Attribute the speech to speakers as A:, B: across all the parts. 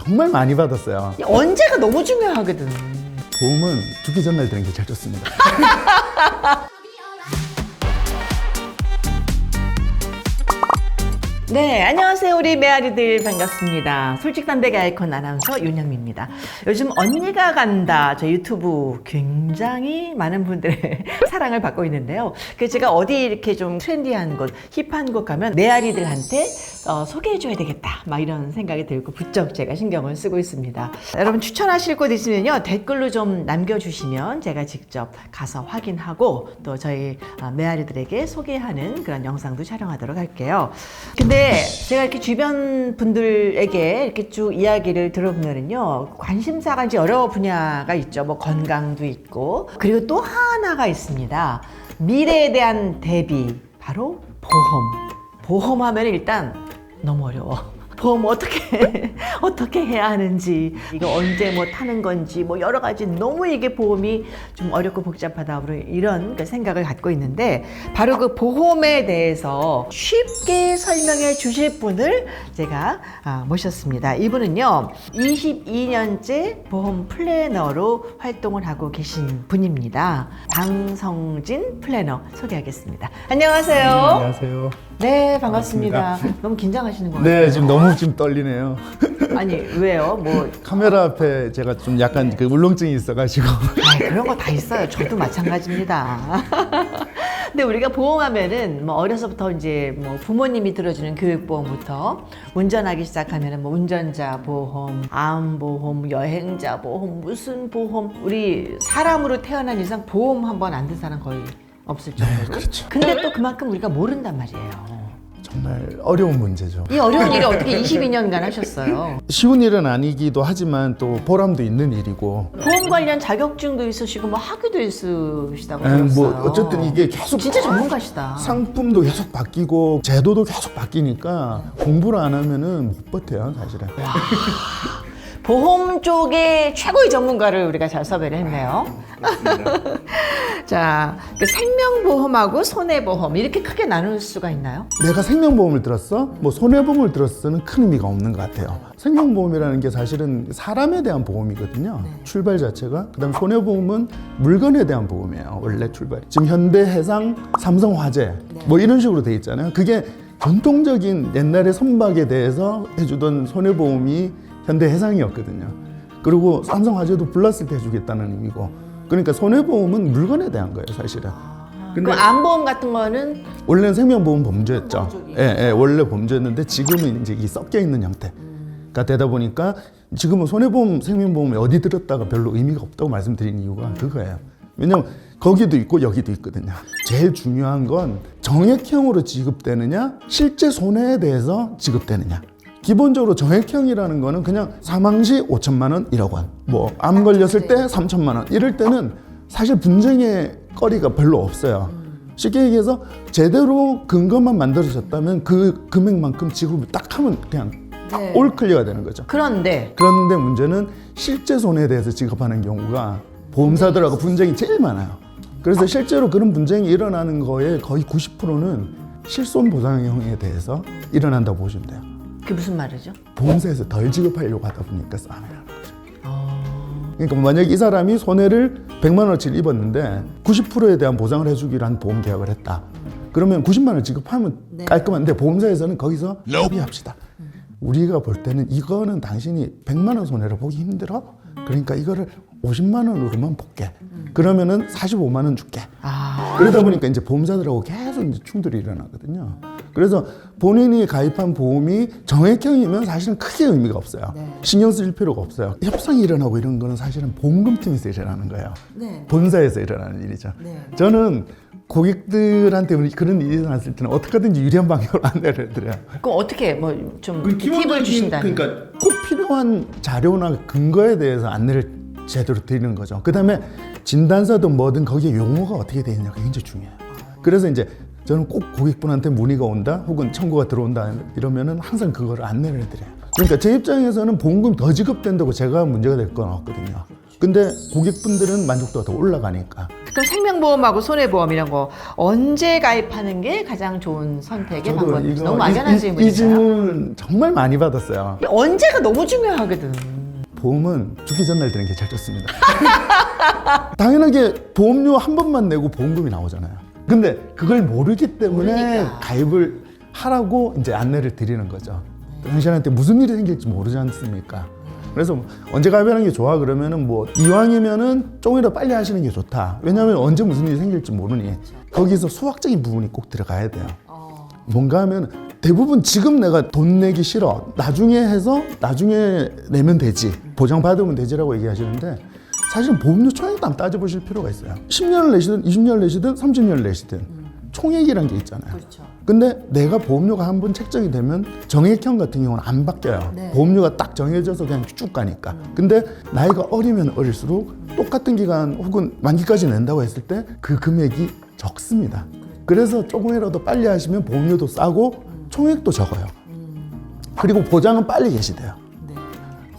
A: 정말 많이 받았어요.
B: 언제가 너무 중요하거든.
A: 보험은 죽기 전날 드는 게 제일 좋습니다.
B: 네, 안녕하세요. 우리 메아리들 반갑습니다. 솔직담백의 아이콘 아나운서 윤영미입니다. 요즘 언니가 간다 저 유튜브 굉장히 많은 분들의 사랑을 받고 있는데요. 그래서 제가 어디 이렇게 좀 트렌디한 곳, 힙한 곳 가면 메아리들한테 소개해줘야 되겠다 막 이런 생각이 들고 부쩍 제가 신경을 쓰고 있습니다. 여러분 추천하실 곳 있으면요 댓글로 좀 남겨주시면 제가 직접 가서 확인하고 또 저희 메아리들에게 소개하는 그런 영상도 촬영하도록 할게요. 근데 제가 이렇게 주변 분들에게 이렇게 쭉 이야기를 들어보면요 관심사가 이제 여러 분야가 있죠. 뭐 건강도 있고 그리고 또 하나가 있습니다. 미래에 대한 대비, 바로 보험. 보험하면 일단 너무 어려워. 보험 어떻게 해야 하는지, 이거 언제 뭐 타는 건지, 뭐 여러 가지 너무 이게 보험이 좀 어렵고 복잡하다 이런 생각을 갖고 있는데, 바로 그 보험에 대해서 쉽게 설명해 주실 분을 제가 모셨습니다. 이분은요 22년째 보험 플래너로 활동을 하고 계신 분입니다. 방성진 플래너 소개하겠습니다. 안녕하세요.
A: 안녕하세요.
B: 네, 반갑습니다. 너무 긴장하시는 것 같아요.
A: 네, 지금 너무 떨리네요.
B: 아니, 왜요? 뭐
A: 카메라 앞에 제가 좀 약간 그 울렁증이 있어가지고.
B: 그런 거 다 있어요. 저도 마찬가지입니다. 근데 우리가 보험하면은 뭐 어려서부터 이제 뭐 부모님이 들어주는 교육보험부터 운전하기 시작하면은 뭐 운전자 보험, 암 보험, 여행자 보험, 무슨 보험, 우리 사람으로 태어난 이상 보험 한 번 안 든 사람 거의 없을 정도로.
A: 네, 그렇죠.
B: 근데 또 그만큼 우리가 모른단 말이에요.
A: 정말 어려운 문제죠.
B: 이 어려운 일을 어떻게 22년간 하셨어요?
A: 쉬운 일은 아니기도 하지만 또 보람도 있는 일이고.
B: 보험 관련 자격증도 있으시고 뭐 학위도 있으시다고 들었어요.
A: 뭐 어쨌든 이게 계속
B: 진짜 전문가시다.
A: 상품도 계속 바뀌고 제도도 계속 바뀌니까 공부를 안 하면은 못 버텨요, 사실은.
B: 보험 쪽에 최고의 전문가를 우리가 잘 섭외를 했네요. 자, 그 생명보험하고 손해보험 이렇게 크게 나눌 수가 있나요?
A: 내가 생명보험을 들었어? 뭐 손해보험을 들었어는 큰 의미가 없는 것 같아요. 생명보험이라는 게 사실은 사람에 대한 보험이거든요.
B: 네.
A: 출발 자체가. 그다음 손해보험은 물건에 대한 보험이에요. 원래 출발. 지금 현대해상, 삼성화재 뭐 이런 식으로 돼 있잖아요. 그게 전통적인 옛날의 선박에 대해서 해주던 손해보험이 현대해상이었거든요. 그리고 삼성화재도 불났을 때 해주겠다는 의미고. 그러니까 손해보험은 물건에 대한 거예요, 사실은.
B: 그 암보험 같은 거는
A: 원래는 생명보험 범죄였죠. 예, 원래 범죄였는데 지금은 이제 이 섞여 있는 형태가 되다 보니까 지금은 손해보험, 생명보험에 어디 들었다가 별로 의미가 없다고 말씀드린 이유가 그거예요. 왜냐면 거기도 있고 여기도 있거든요. 제일 중요한 건 정액형으로 지급되느냐, 실제 손해에 대해서 지급되느냐. 기본적으로 정액형이라는 거는 그냥 사망 시 5천만 원, 1억 원, 뭐 암 걸렸을 때 3천만 원, 이럴 때는 사실 분쟁의 거리가 별로 없어요. 쉽게 얘기해서 제대로 근거만 만들어졌다면 그 금액만큼 지급을 딱 하면 그냥 올 클리어가 되는 거죠.
B: 그런데
A: 문제는 실제 손해에 대해서 지급하는 경우가 보험사들하고 분쟁이 제일 많아요. 그래서 실제로 그런 분쟁이 일어나는 거에 거의 90%는 실손보상형에 대해서 일어난다고 보시면 돼요.
B: 그게 무슨 말이죠?
A: 보험사에서 덜 지급하려고 하다 보니까 싸움이 나는 거죠. 그러니까 만약에 이 사람이 손해를 100만 원어치를 입었는데 90%에 대한 보상을 해주기로 한 보험 계약을 했다. 그러면 90만 원 지급하면 깔끔한데 보험사에서는 거기서 협의합시다. 우리가 볼 때는 이거는 당신이 100만 원 손해를 보기 힘들어? 그러니까 이거를 50만 원으로만 볼게. 그러면은 45만 원 줄게. 그러다 보니까 이제 보험사들하고 계속 이제 충돌이 일어나거든요. 그래서 본인이 가입한 보험이 정액형이면 사실은 크게 의미가 없어요. 신경 쓸 필요가 없어요. 협상이 일어나고 이런 거는 사실은 보험금팀에서 일어나는 거예요. 본사에서 일어나는 일이죠. 저는 고객들한테 그런 일이 일어났을 때는 어떻게 하든지 유리한 방향으로 안내를 해드려요.
B: 그럼 어떻게 뭐 좀 팁을 주신다면?
A: 그러니까 꼭 필요한 자료나 근거에 대해서 안내를 제대로 드리는 거죠. 그 다음에 진단서든 뭐든 거기에 용어가 어떻게 되어 있냐가 굉장히 중요해요. 그래서 이제 저는 꼭 고객분한테 문의가 온다 혹은 청구가 들어온다 이러면은 항상 그거를 안내를 해드려요. 그러니까 제 입장에서는 보험금 더 지급된다고 제가 문제가 될 건 없거든요. 근데 고객분들은 만족도가 더 올라가니까.
B: 그럼 생명보험하고 손해보험 이런 거 언제 가입하는 게 가장 좋은 선택의 방법인지 너무 막연한
A: 이
B: 질문인가요?
A: 질문 정말 많이 받았어요.
B: 언제가 너무 중요하거든.
A: 보험은 죽기 전날 드는 게 제일 좋습니다. 당연하게 보험료 한 번만 내고 보험금이 나오잖아요. 근데 그걸 모르기 때문에
B: 모르니까.
A: 가입을 하라고 이제 안내를 드리는 거죠. 당신한테 무슨 일이 생길지 모르지 않습니까? 그래서 언제 가입하는 게 좋아 그러면은 뭐 이왕이면은 조금이라도 빨리 하시는 게 좋다. 왜냐하면 언제 무슨 일이 생길지 모르니 거기서 수학적인 부분이 꼭 들어가야 돼요. 뭔가 하면 대부분 지금 내가 돈 내기 싫어. 나중에 해서 나중에 내면 되지. 보장받으면 되지라고 얘기하시는데 사실은 보험료 총액도 한번 따져보실 필요가 있어요. 10년을 내시든 20년을 내시든 30년을 내시든 총액이란 게 있잖아요.
B: 그렇죠.
A: 근데 내가 보험료가 한 번 책정이 되면 정액형 같은 경우는 안 바뀌어요.
B: 네.
A: 보험료가 딱 정해져서 그냥 쭉 가니까. 근데 나이가 어리면 어릴수록 똑같은 기간 혹은 만기까지 낸다고 했을 때 그 금액이 적습니다. 그래서 조금이라도 빨리 하시면 보험료도 싸고 총액도 적어요. 그리고 보장은 빨리 개시돼요.
B: 네.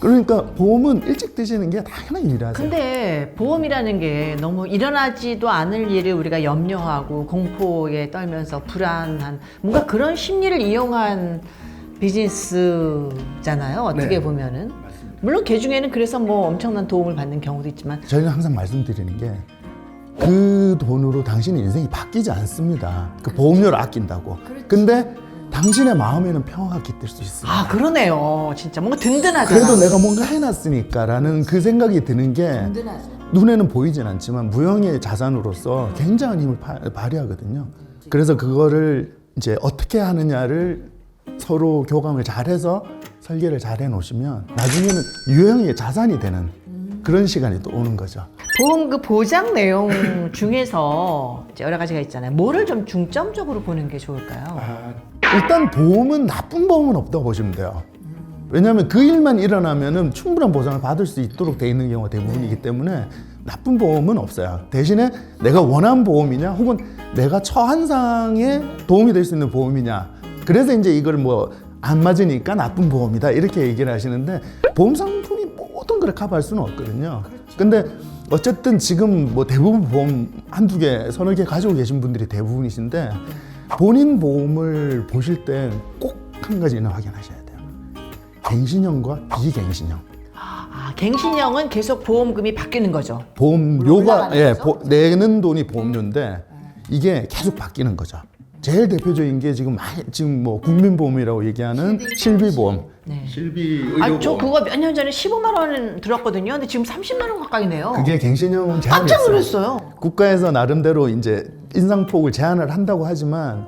A: 그러니까 보험은 일찍 드시는 게 당연한 일이라서.
B: 근데 보험이라는 게 너무 일어나지도 않을 일을 우리가 염려하고 공포에 떨면서 불안한 뭔가 그런 심리를 이용한 비즈니스잖아요. 어떻게
A: 네.
B: 보면은. 물론 그 중에는 그래서 뭐 엄청난 도움을 받는 경우도 있지만
A: 저희는 항상 말씀드리는 게 그 돈으로 당신의 인생이 바뀌지 않습니다. 그 보험료를 아낀다고. 근데 당신의 마음에는 평화가 깃들 수 있습니다.
B: 아 그러네요. 진짜 뭔가 든든하잖아.
A: 그래도 내가 뭔가 해놨으니까라는 그 생각이 드는 게
B: 든든하죠.
A: 눈에는 보이진 않지만 무형의 자산으로서 굉장한 힘을 발휘하거든요. 그래서 그거를 이제 어떻게 하느냐를 서로 교감을 잘해서 설계를 잘 해놓으시면 나중에는 유형의 자산이 되는 그런 시간이 또 오는 거죠.
B: 보험 그 보장 내용 중에서 이제 여러 가지가 있잖아요. 뭐를 좀 중점적으로 보는 게 좋을까요?
A: 일단 보험은 나쁜 보험은 없다고 보시면 돼요. 왜냐하면 그 일만 일어나면은 충분한 보상을 받을 수 있도록 돼 있는 경우가 대부분이기 때문에 나쁜 보험은 없어요. 대신에 내가 원하는 보험이냐 혹은 내가 처한 상황에 도움이 될 수 있는 보험이냐. 그래서 이제 이걸 뭐 안 맞으니까 나쁜 보험이다 이렇게 얘기를 하시는데 보험 상품이 모든 걸 커버할 수는 없거든요. 근데 어쨌든 지금 뭐 대부분 보험 한두 개, 서너 개 가지고 계신 분들이 대부분이신데 본인 보험을 보실 때 꼭 한 가지는 확인하셔야 돼요. 갱신형과 비갱신형.
B: 아, 갱신형은 계속 보험금이 바뀌는 거죠.
A: 보험료가
B: 올라가는 거죠?
A: 내는 돈이 보험료인데 이게 계속 바뀌는 거죠. 제일 대표적인 게 지금 뭐 국민보험이라고 얘기하는 실비보험.
B: 네.
A: 실비의료보험.
B: 아, 저 그거 몇 년 전에 15만 원 들었거든요. 근데 지금 30만 원 가까이 네요.
A: 그게 갱신형은 제한이
B: 깜짝
A: 있어요.
B: 놀랐어요.
A: 국가에서 나름대로 이제 인상폭을 제한을 한다고 하지만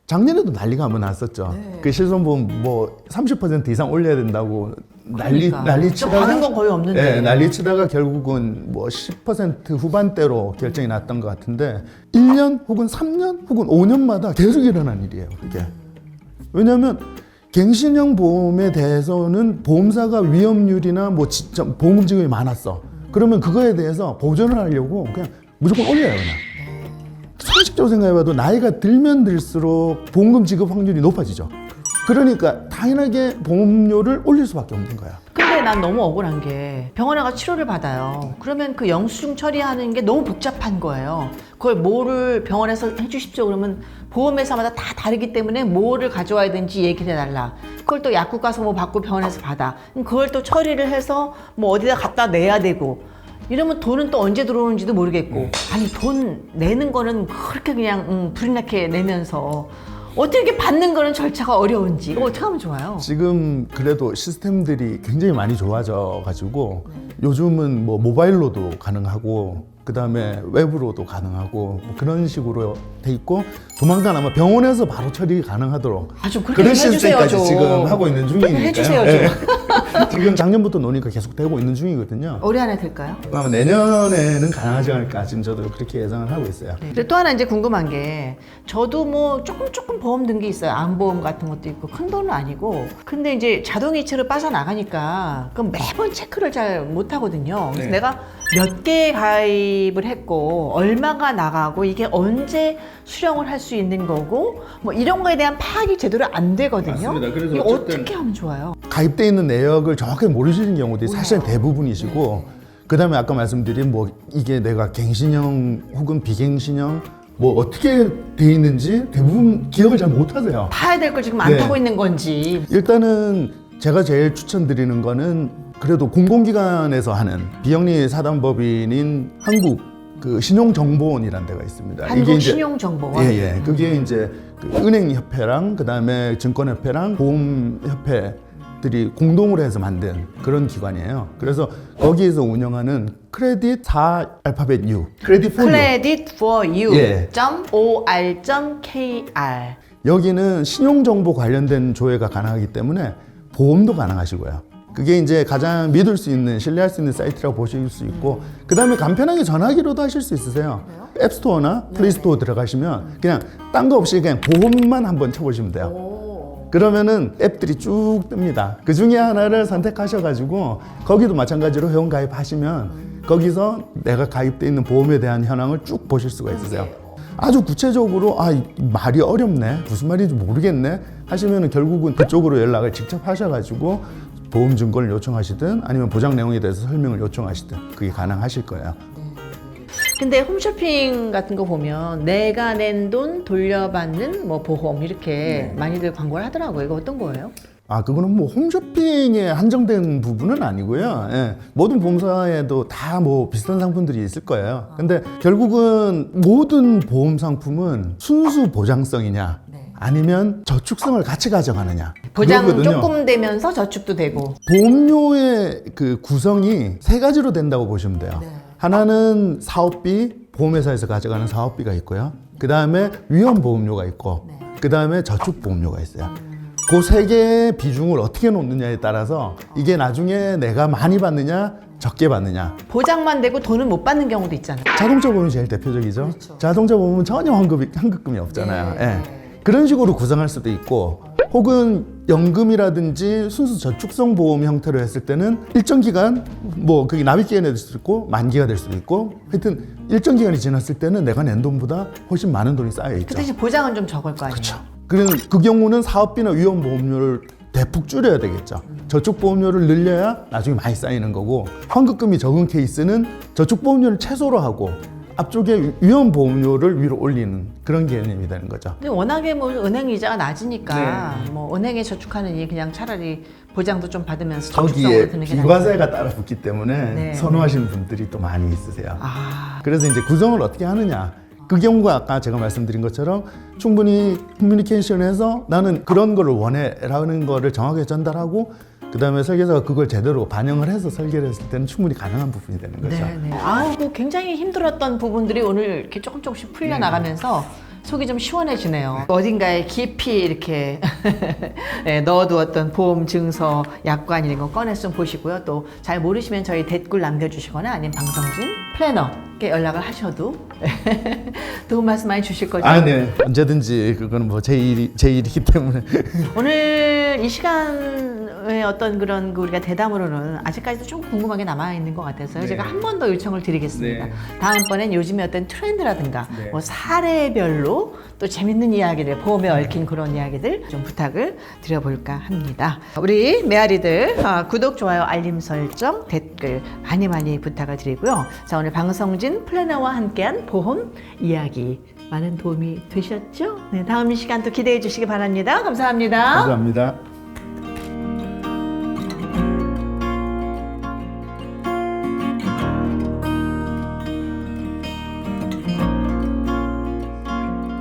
A: 작년에도 난리가 한번 났었죠. 그 실손보험 뭐 30% 이상 올려야 된다고
B: 그러니까.
A: 난리
B: 저
A: 치다가
B: 받은 건 거의 없는데.
A: 네, 난리 치다가 결국은 뭐 10% 후반대로 결정이 났던 것 같은데 1년 혹은 3년 혹은 5년마다 계속 일어난 일이에요. 그게. 왜냐하면 갱신형 보험에 대해서는 보험사가 위험률이나 뭐 보험금 지급이 많았어. 그러면 그거에 대해서 보전을 하려고 그냥 무조건 올려요, 그냥. 상식적으로 생각해봐도 나이가 들면 들수록 보험금 지급 확률이 높아지죠. 그러니까 당연하게 보험료를 올릴 수밖에 없는 거야.
B: 근데 난 너무 억울한 게 병원에 가서 치료를 받아요. 그러면 그 영수증 처리하는 게 너무 복잡한 거예요. 그걸 뭐를 병원에서 해주십시오 그러면 보험회사마다 다 다르기 때문에 뭐를 가져와야 되는지 얘기를 해달라. 그걸 또 약국 가서 뭐 받고 병원에서 받아. 그럼 그걸 또 처리를 해서 뭐 어디다 갖다 내야 되고 이러면 돈은 또 언제 들어오는지도 모르겠고 아니 돈 내는 거는 그렇게 그냥 불이 나게 내면서 어떻게 이렇게 받는 거는 절차가 어려운지 이거 어떻게 하면 좋아요?
A: 지금 그래도 시스템들이 굉장히 많이 좋아져 가지고 요즘은 뭐 모바일로도 가능하고 그 다음에 외부로도 가능하고 뭐 그런 식으로 돼 있고 조만간 아마 병원에서 바로 처리 가능하도록
B: 아, 좀 그렇게
A: 그런
B: 좀 해주세요,
A: 시스템까지
B: 좀.
A: 지금 하고 있는 중이니까요.
B: 해주세요,
A: 네. 지금 작년부터 논의가 계속 되고 있는 중이거든요.
B: 올해 안에 될까요?
A: 아마 내년에는 가능하지 않을까 지금 저도 그렇게 예상을 하고 있어요.
B: 근데 또 하나 이제 궁금한 게 저도 뭐 조금 보험 든 게 있어요. 암보험 같은 것도 있고 큰 돈은 아니고 근데 이제 자동이체로 빠져나가니까 그럼 매번 체크를 잘 못하거든요. 그래서
A: 네.
B: 내가 몇 개 가입을 했고 얼마가 나가고 이게 언제 수령을 할 수 있는 거고 뭐 이런 거에 대한 파악이 제대로 안 되거든요.
A: 맞습니다. 그래서
B: 이거
A: 어쨌든
B: 어떻게 하면 좋아요?
A: 가입돼 있는 내역을 정확하게 모르시는 경우들이 사실은 대부분이시고 그다음에 아까 말씀드린 뭐 이게 내가 갱신형 혹은 비갱신형 뭐 어떻게 돼 있는지 대부분 기억을 잘 못하세요.
B: 타야 될 걸 지금 안
A: 네.
B: 타고 있는 건지.
A: 일단은 제가 제일 추천드리는 거는 그래도 공공기관에서 하는 비영리 사단법인인 한국 그 신용정보원이라는 데가 있습니다.
B: 한국 신용정보원.
A: 예. 그게 이제 그 은행협회랑 그다음에 증권협회랑 보험협회들이 공동으로 해서 만든 그런 기관이에요. 그래서 거기에서 운영하는 크레딧 4 알파벳 U, 크레딧 포 U.
B: Credit for you.
A: 예.
B: .or.kr.
A: 여기는 신용정보 관련된 조회가 가능하기 때문에 보험도 가능하시고요. 그게 이제 가장 믿을 수 있는, 신뢰할 수 있는 사이트라고 보실 수 있고, 그 다음에 간편하게 전화기로도 하실 수 있으세요. 앱스토어나 플레이스토어 들어가시면 그냥 딴 거 없이 그냥 보험만 한번 쳐보시면 돼요. 그러면은 앱들이 쭉 뜹니다. 그 중에 하나를 선택하셔가지고 거기도 마찬가지로 회원 가입하시면 거기서 내가 가입돼 있는 보험에 대한 현황을 쭉 보실 수가 있으세요. 아주 구체적으로 말이 어렵네, 무슨 말인지 모르겠네 하시면은 결국은 그쪽으로 연락을 직접 하셔가지고 보험 증권을 요청하시든 아니면 보장 내용에 대해서 설명을 요청하시든 그게 가능하실 거예요.
B: 근데 홈쇼핑 같은 거 보면 내가 낸 돈 돌려받는 뭐 보험 이렇게 많이들 광고를 하더라고요. 이거 어떤 거예요?
A: 그거는 뭐 홈쇼핑에 한정된 부분은 아니고요. 예, 모든 보험사에도 다 뭐 비슷한 상품들이 있을 거예요. 근데 결국은 모든 보험 상품은 순수 보장성이냐 아니면 저축성을 같이 가져가느냐.
B: 보장
A: 그거거든요.
B: 조금 되면서 저축도 되고.
A: 보험료의 그 구성이 세 가지로 된다고 보시면 돼요. 하나는 사업비, 보험회사에서 가져가는 사업비가 있고요. 그 다음에 위험보험료가 있고, 그 다음에 저축보험료가 있어요. 그 세 개의 비중을 어떻게 놓느냐에 따라서 이게 나중에 내가 많이 받느냐, 적게 받느냐.
B: 보장만 되고 돈은 못 받는 경우도 있잖아요.
A: 자동차 보험이 제일 대표적이죠.
B: 그렇죠.
A: 자동차 보험은 전혀 환급금이 없잖아요. 예. 그런 식으로 구성할 수도 있고, 혹은 연금이라든지 순수 저축성 보험 형태로 했을 때는 일정 기간, 뭐 그게 납입 기간이 될 수도 있고 만기가 될 수도 있고, 하여튼 일정 기간이 지났을 때는 내가 낸 돈보다 훨씬 많은 돈이 쌓여 있죠.
B: 그 대신 보장은 좀 적을 거 아니에요.
A: 그렇죠. 그 경우는 사업비나 위험보험료를 대폭 줄여야 되겠죠. 저축보험료를 늘려야 나중에 많이 쌓이는 거고, 환급금이 적은 케이스는 저축보험료를 최소로 하고 앞쪽에 위험보험료를 위로 올리는 그런 개념이 되는 거죠.
B: 근데 워낙에 뭐 은행 이자가 낮으니까 뭐 은행에 저축하느니 그냥 차라리 보장도 좀 받으면서 저축성으로
A: 거기에
B: 드는 게
A: 비과세가 따라 붙기 때문에
B: 네.
A: 선호하시는 분들이 또 많이 있으세요.
B: 아,
A: 그래서 이제 구성을 어떻게 하느냐. 그 경우가 아까 제가 말씀드린 것처럼 충분히 커뮤니케이션해서 나는 그런 거를 원해라는 거를 정확하게 전달하고, 그 다음에 설계사가 그걸 제대로 반영을 해서 설계를 했을 때는 충분히 가능한 부분이 되는 거죠.
B: 네네. 뭐 굉장히 힘들었던 부분들이 오늘 이렇게 조금씩 풀려나가면서 속이 좀 시원해지네요. 어딘가에 깊이 이렇게 넣어두었던 보험 증서, 약관 이런 거 꺼내서 좀 보시고요. 또 잘 모르시면 저희 댓글 남겨주시거나 아니면 방성진 플래너께 연락을 하셔도 도움 말씀 많이 주실 거죠.
A: 네. 언제든지 그거는 뭐 제 일이기 때문에.
B: 오늘 이 시간에 어떤 그런 우리가 대담으로는 아직까지도 좀 궁금한 게 남아있는 것 같아서요. 제가 한 번 더 요청을 드리겠습니다. 다음번엔 요즘에 어떤 트렌드라든가 뭐 사례별로 또 재밌는 이야기들, 보험에 얽힌 그런 이야기들 좀 부탁을 드려볼까 합니다. 우리 메아리들 구독, 좋아요, 알림 설정, 댓글 많이 부탁을 드리고요. 자, 오늘 방성진 플래너와 함께한 보험 이야기 많은 도움이 되셨죠? 네, 다음 시간 또 기대해 주시기 바랍니다. 감사합니다.
A: 감사합니다.